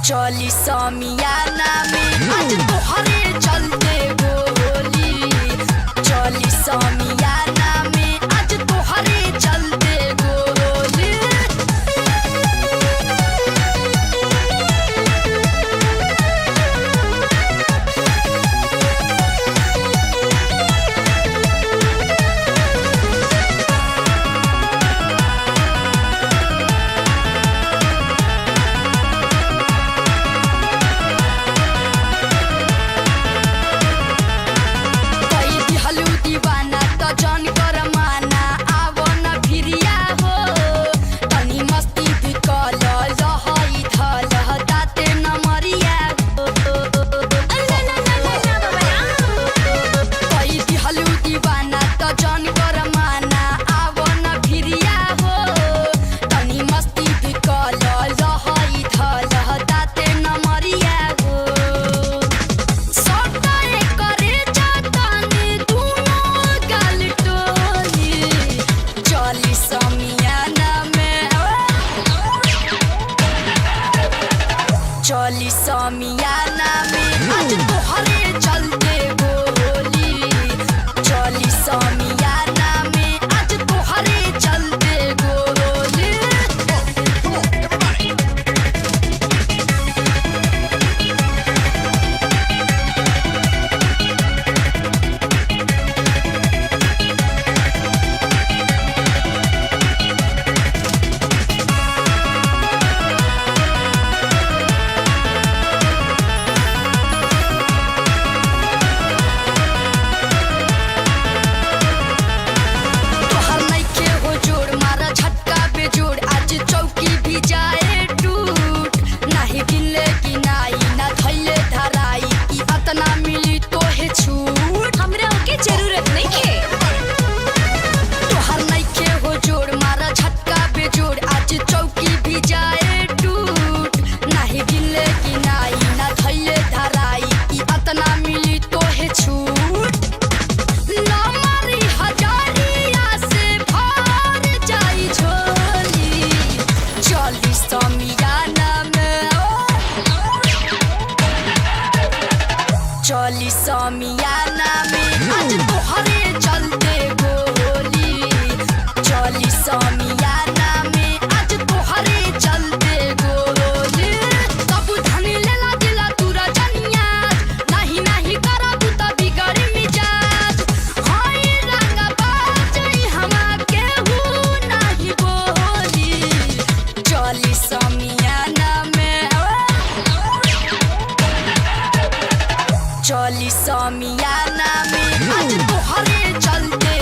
चली समियाना में आज तोहरे चलते गोली। चली समियाना में आज तोहरे चलते गोली। चली समियाना में आज तोहरे चलते गोली। चली समियाना में आज तोहरे चलते गोली। चली समियाना में आज तोहरे चलते गोली। चली समियाना में आज तोहरे चलते गोली। सब धन लेला दिला तूरा जनिया नहीं नहीं करा तू त बिगड़ मिजाज। हाय रंगा बाजई हमा केहू नहीं बोली। चली समियाना में चली समियाना में आज तोहरे चलते